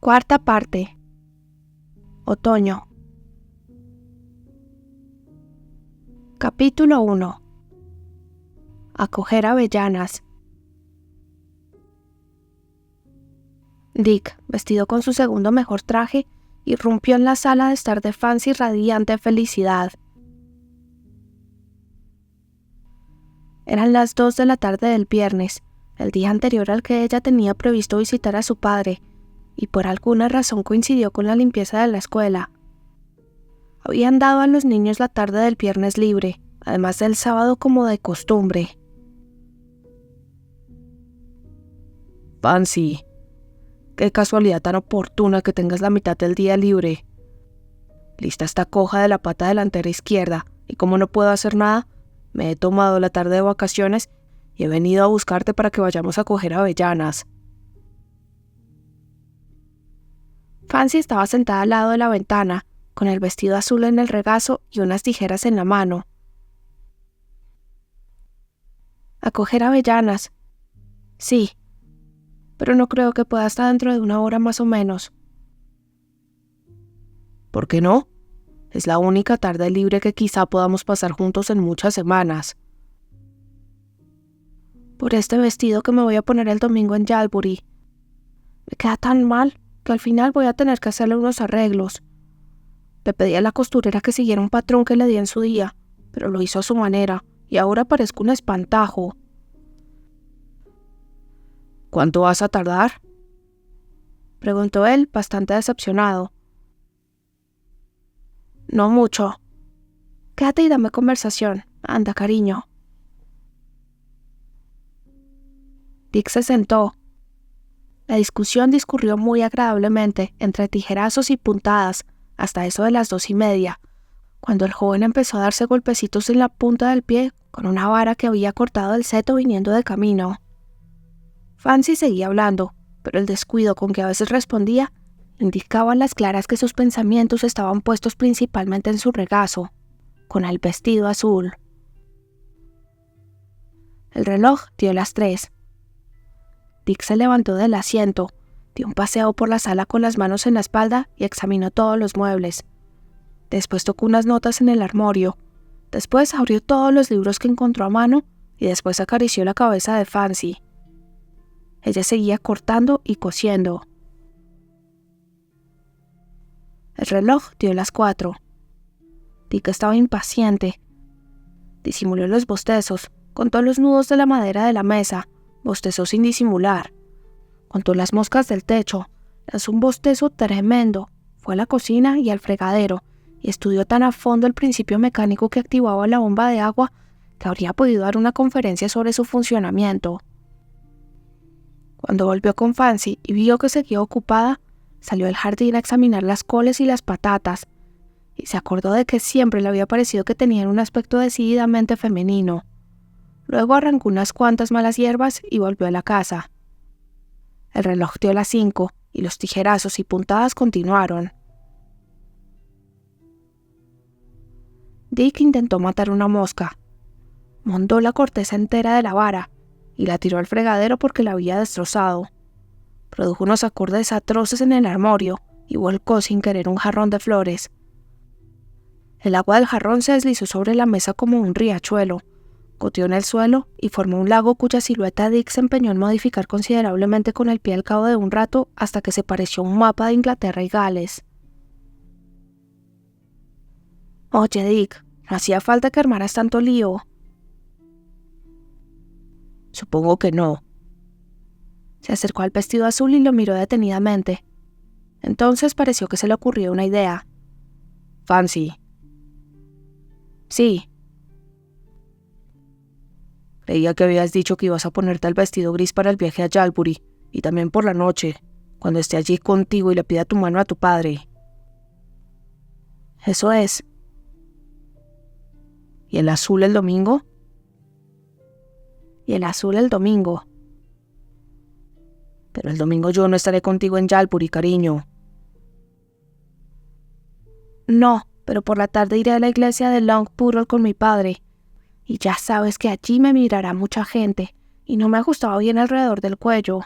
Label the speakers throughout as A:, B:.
A: Cuarta parte. Otoño. Capítulo 1. Acoger avellanas. Dick, vestido con su segundo mejor traje, irrumpió en la sala de estar de Fancy radiante de felicidad. Eran las 2 de la tarde del viernes, el día anterior al que ella tenía previsto visitar a su padre, y por alguna razón coincidió con la limpieza de la escuela. Habían dado a los niños la tarde del viernes libre, además del sábado como de costumbre.
B: Fancy, qué casualidad tan oportuna que tengas la mitad del día libre. Lista está coja de la pata delantera izquierda, y como no puedo hacer nada, me he tomado la tarde de vacaciones y he venido a buscarte para que vayamos a coger avellanas.
A: Fancy estaba sentada al lado de la ventana, con el vestido azul en el regazo y unas tijeras en la mano. ¿A coger avellanas? Sí, pero no creo que pueda hasta dentro de una hora más o menos.
B: ¿Por qué no? Es la única tarde libre que quizá podamos pasar juntos en muchas semanas.
A: Por este vestido que me voy a poner el domingo en Yalbury. Me queda tan mal que al final voy a tener que hacerle unos arreglos. Le pedí a la costurera que siguiera un patrón que le di en su día, pero lo hizo a su manera, y ahora parezco un espantajo.
B: ¿Cuánto vas a tardar?
A: Preguntó él, bastante decepcionado. No mucho. Quédate y dame conversación. Anda, cariño. Dick se sentó. La discusión discurrió muy agradablemente, entre tijerazos y puntadas, hasta eso de las 2:30, cuando el joven empezó a darse golpecitos en la punta del pie con una vara que había cortado el seto viniendo de camino. Fancy seguía hablando, pero el descuido con que a veces respondía indicaba a las claras que sus pensamientos estaban puestos principalmente en su regazo, con el vestido azul. El reloj dio las 3. Dick se levantó del asiento, dio un paseo por la sala con las manos en la espalda y examinó todos los muebles. Después tocó unas notas en el armario. Después abrió todos los libros que encontró a mano y después acarició la cabeza de Fancy. Ella seguía cortando y cosiendo. El reloj dio las 4. Dick estaba impaciente. Disimuló los bostezos, contó los nudos de la madera de la mesa, bostezó sin disimular. Contó las moscas del techo, lanzó un bostezo tremendo, fue a la cocina y al fregadero, y estudió tan a fondo el principio mecánico que activaba la bomba de agua que habría podido dar una conferencia sobre su funcionamiento. Cuando volvió con Fancy y vio que seguía ocupada, salió al jardín a examinar las coles y las patatas, y se acordó de que siempre le había parecido que tenían un aspecto decididamente femenino. Luego arrancó unas cuantas malas hierbas y volvió a la casa. El reloj dio las 5 y los tijerazos y puntadas continuaron. Dick intentó matar una mosca. Mondó la corteza entera de la vara y la tiró al fregadero porque la había destrozado. Produjo unos acordes atroces en el armario y volcó sin querer un jarrón de flores. El agua del jarrón se deslizó sobre la mesa como un riachuelo, goteó en el suelo y formó un lago cuya silueta Dick se empeñó en modificar considerablemente con el pie al cabo de un rato hasta que se pareció a un mapa de Inglaterra y Gales. Oye, Dick, no hacía falta que armaras tanto lío.
B: Supongo que no.
A: Se acercó al vestido azul y lo miró detenidamente. Entonces pareció que se le ocurrió una idea.
B: Fancy.
A: Sí.
B: Creía que habías dicho que ibas a ponerte el vestido gris para el viaje a Yalbury, y también por la noche, cuando esté allí contigo y le pida tu mano a tu padre.
A: Eso es.
B: ¿Y el azul el domingo?
A: Y el azul el domingo.
B: Pero el domingo yo no estaré contigo en Yalbury, cariño.
A: No, pero por la tarde iré a la iglesia de Long Poodle con mi padre. Y ya sabes que allí me mirará mucha gente, y no me ajustaba bien alrededor del cuello.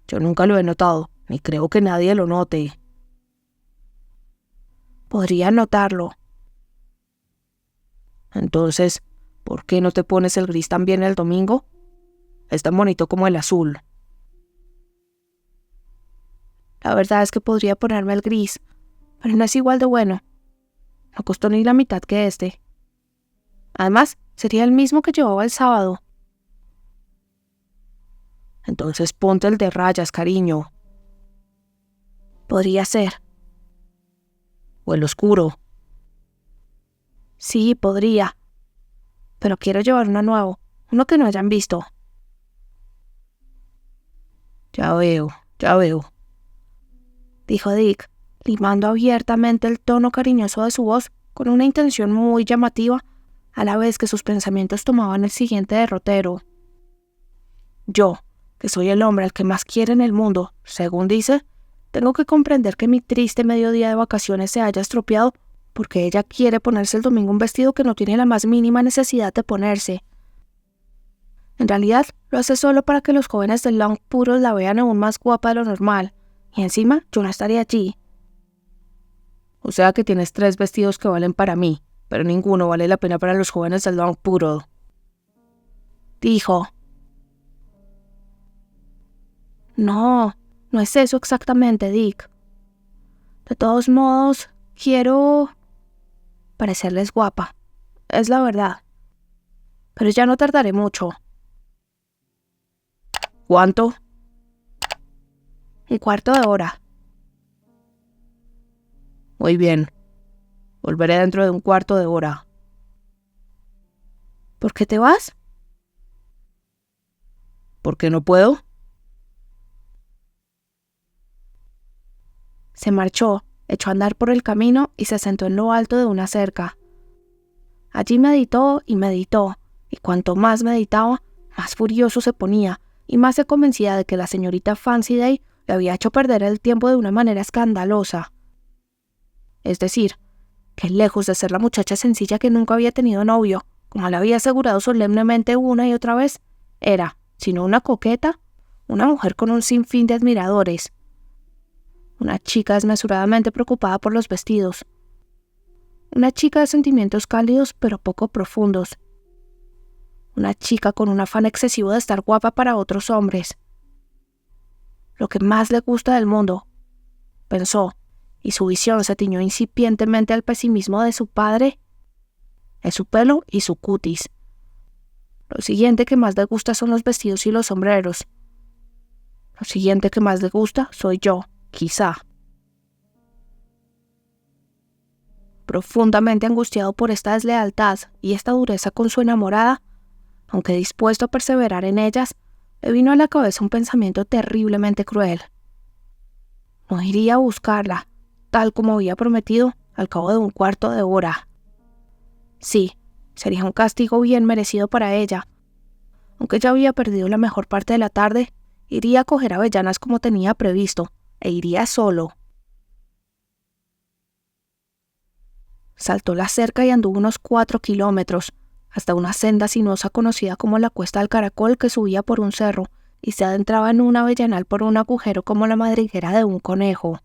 B: Yo nunca lo he notado, ni creo que nadie lo note.
A: Podría notarlo.
B: Entonces, ¿por qué no te pones el gris también el domingo? Es tan bonito como el azul.
A: La verdad es que podría ponerme el gris, pero no es igual de bueno. No costó ni la mitad que este. Además, sería el mismo que llevaba el sábado.
B: Entonces ponte el de rayas, cariño.
A: Podría ser.
B: O el oscuro.
A: Sí, podría. Pero quiero llevar uno nuevo, uno que no hayan visto.
B: Ya veo,
A: dijo Dick, limando abiertamente el tono cariñoso de su voz con una intención muy llamativa, a la vez que sus pensamientos tomaban el siguiente derrotero. Yo, que soy el hombre al que más quiere en el mundo, según dice, tengo que comprender que mi triste mediodía de vacaciones se haya estropeado porque ella quiere ponerse el domingo un vestido que no tiene la más mínima necesidad de ponerse. En realidad, lo hace solo para que los jóvenes del Long Puros la vean aún más guapa de lo normal, y encima yo no estaría allí.
B: O sea que tienes 3 vestidos que valen para mí, pero ninguno vale la pena para los jóvenes del Long Poodle,
A: dijo. No es eso exactamente, Dick. De todos modos, quiero parecerles guapa. Es la verdad. Pero ya no tardaré mucho.
B: ¿Cuánto?
A: 1/4 de hora.
B: Muy bien. Volveré dentro de 1/4 de hora.
A: ¿Por qué te vas?
B: ¿Por qué no puedo?
A: Se marchó, echó a andar por el camino y se sentó en lo alto de una cerca. Allí meditó, y cuanto más meditaba, más furioso se ponía, y más se convencía de que la señorita Fancy Day le había hecho perder el tiempo de una manera escandalosa. Es decir, que lejos de ser la muchacha sencilla que nunca había tenido novio, como le había asegurado solemnemente una y otra vez, era, sino una coqueta, una mujer con un sinfín de admiradores. Una chica desmesuradamente preocupada por los vestidos. Una chica de sentimientos cálidos pero poco profundos. Una chica con un afán excesivo de estar guapa para otros hombres. Lo que más le gusta del mundo, pensó, y su visión se tiñó incipientemente al pesimismo de su padre, es su pelo y su cutis. Lo siguiente que más le gusta son los vestidos y los sombreros. Lo siguiente que más le gusta soy yo. Quizá. Profundamente angustiado por esta deslealtad y esta dureza con su enamorada, aunque dispuesto a perseverar en ellas, le vino a la cabeza un pensamiento terriblemente cruel. No iría a buscarla, tal como había prometido, al cabo de 1/4 de hora. Sí, sería un castigo bien merecido para ella. Aunque ya había perdido la mejor parte de la tarde, iría a coger avellanas como tenía previsto, e iría solo. Saltó la cerca y anduvo unos 4 kilómetros, hasta una senda sinuosa conocida como la Cuesta del Caracol, que subía por un cerro y se adentraba en un avellanal por un agujero como la madriguera de un conejo.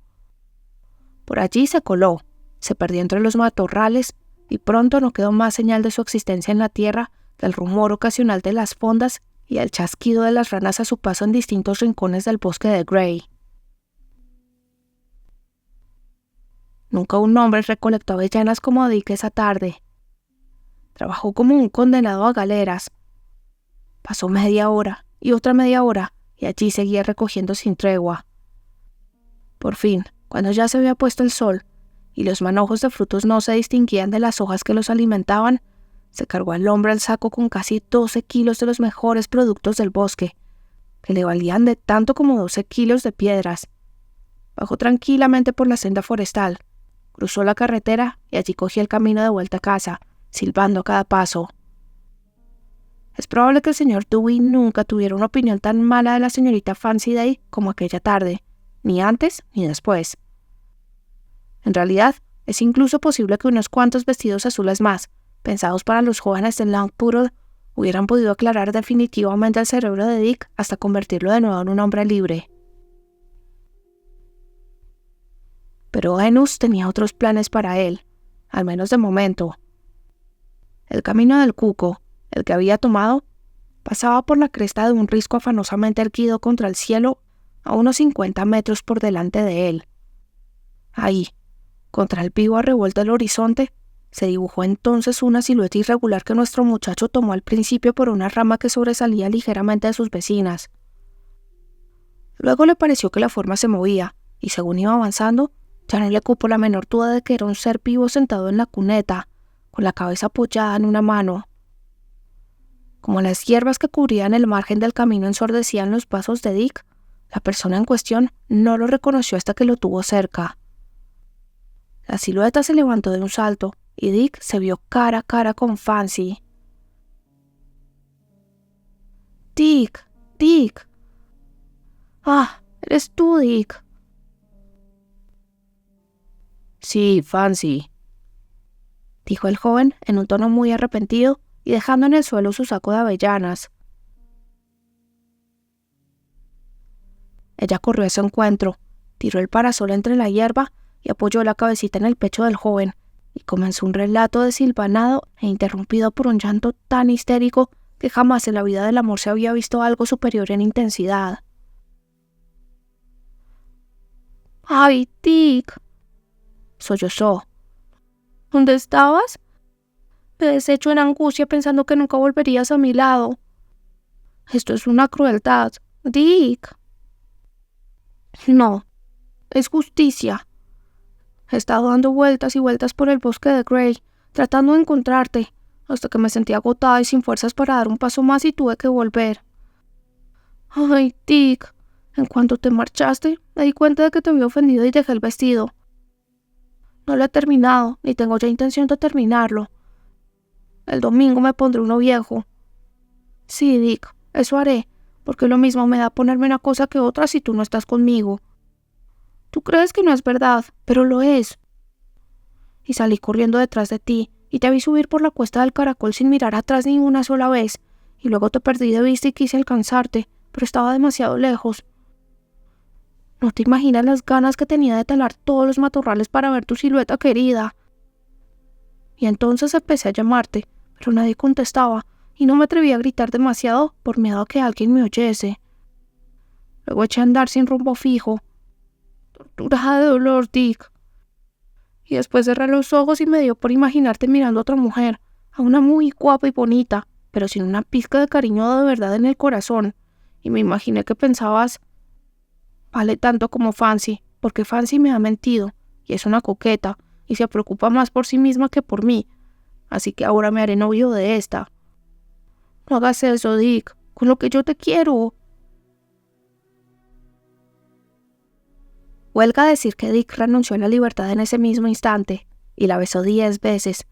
A: Por allí se coló, se perdió entre los matorrales y pronto no quedó más señal de su existencia en la tierra que el rumor ocasional de las fondas y el chasquido de las ranas a su paso en distintos rincones del bosque de Grey. Nunca un hombre recolectó avellanas como Dick esa tarde. Trabajó como un condenado a galeras. Pasó media hora y otra media hora, y allí seguía recogiendo sin tregua. Por fin, cuando ya se había puesto el sol, y los manojos de frutos no se distinguían de las hojas que los alimentaban, se cargó al hombro el saco con casi 12 kilos de los mejores productos del bosque, que le valían de tanto como 12 kilos de piedras. Bajó tranquilamente por la senda forestal, cruzó la carretera y allí cogió el camino de vuelta a casa, silbando a cada paso. Es probable que el señor Dewey nunca tuviera una opinión tan mala de la señorita Fancy Day como aquella tarde, ni antes ni después. En realidad, es incluso posible que unos cuantos vestidos azules más, pensados para los jóvenes del Long Poodle, hubieran podido aclarar definitivamente el cerebro de Dick hasta convertirlo de nuevo en un hombre libre. Pero Venus tenía otros planes para él, al menos de momento. El camino del Cuco, el que había tomado, pasaba por la cresta de un risco afanosamente erguido contra el cielo a unos 50 metros por delante de él. Ahí, contra el vivo revuelto del horizonte, se dibujó entonces una silueta irregular que nuestro muchacho tomó al principio por una rama que sobresalía ligeramente de sus vecinas. Luego le pareció que la forma se movía, y según iba avanzando, ya no le cupo la menor duda de que era un ser vivo sentado en la cuneta, con la cabeza apoyada en una mano. Como las hierbas que cubrían el margen del camino ensordecían los pasos de Dick, la persona en cuestión no lo reconoció hasta que lo tuvo cerca. La silueta se levantó de un salto, y Dick se vio cara a cara con Fancy. «Dick, Dick». «Ah, eres tú, Dick».
B: «Sí, Fancy»,
A: dijo el joven en un tono muy arrepentido y dejando en el suelo su saco de avellanas. Ella corrió a su encuentro, tiró el parasol entre la hierba y apoyó la cabecita en el pecho del joven, y comenzó un relato desilvanado e interrumpido por un llanto tan histérico que jamás en la vida del amor se había visto algo superior en intensidad. «¡Ay, Dick!», sollozó. «¿Dónde estabas? Me deshecho en angustia pensando que nunca volverías a mi lado. Esto es una crueldad, Dick». «No, es justicia. He estado dando vueltas y vueltas por el bosque de Grey, tratando de encontrarte, hasta que me sentí agotada y sin fuerzas para dar un paso más y tuve que volver. Ay, Dick, en cuanto te marchaste, me di cuenta de que te había ofendido y dejé el vestido. No lo he terminado, ni tengo ya intención de terminarlo. El domingo me pondré uno viejo. Sí, Dick, eso haré, porque lo mismo me da ponerme una cosa que otra si tú no estás conmigo. Tú crees que no es verdad, pero lo es. Y salí corriendo detrás de ti, y te vi subir por la cuesta del caracol sin mirar atrás ni una sola vez, y luego te perdí de vista y quise alcanzarte, pero estaba demasiado lejos. No te imaginas las ganas que tenía de talar todos los matorrales para ver tu silueta querida. Y entonces empecé a llamarte, pero nadie contestaba, y no me atreví a gritar demasiado por miedo a que alguien me oyese. Luego eché a andar sin rumbo fijo, torturada de dolor, Dick. Y después cerré los ojos y me dio por imaginarte mirando a otra mujer, a una muy guapa y bonita, pero sin una pizca de cariño de verdad en el corazón, y me imaginé que pensabas, vale tanto como Fancy, porque Fancy me ha mentido, y es una coqueta, y se preocupa más por sí misma que por mí, así que ahora me haré novio de esta. No hagas eso, Dick, con lo que yo te quiero. Huelga decir que Dick renunció a la libertad en ese mismo instante, y la besó 10 veces,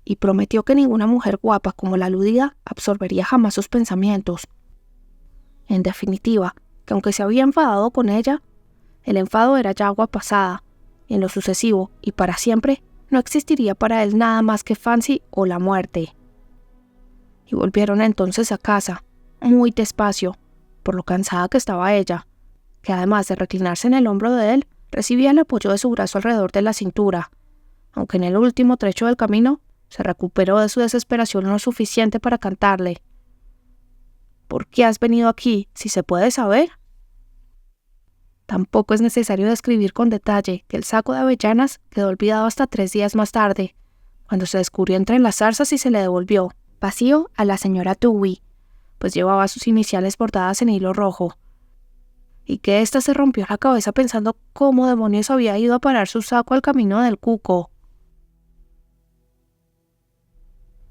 A: y prometió que ninguna mujer guapa como la aludida absorbería jamás sus pensamientos. En definitiva, que aunque se había enfadado con ella, el enfado era ya agua pasada, y en lo sucesivo, y para siempre, no existiría para él nada más que Fancy o la muerte. Y volvieron entonces a casa, muy despacio, por lo cansada que estaba ella, que además de reclinarse en el hombro de él, recibía el apoyo de su brazo alrededor de la cintura, aunque en el último trecho del camino se recuperó de su desesperación lo suficiente para cantarle. ¿Por qué has venido aquí, si se puede saber? Tampoco es necesario describir con detalle que el saco de avellanas quedó olvidado hasta 3 días más tarde, cuando se descubrió entre las zarzas y se le devolvió, vacío, a la señora Dewey, pues llevaba sus iniciales bordadas en hilo rojo, y que ésta se rompió la cabeza pensando cómo demonios había ido a parar su saco al camino del Cuco.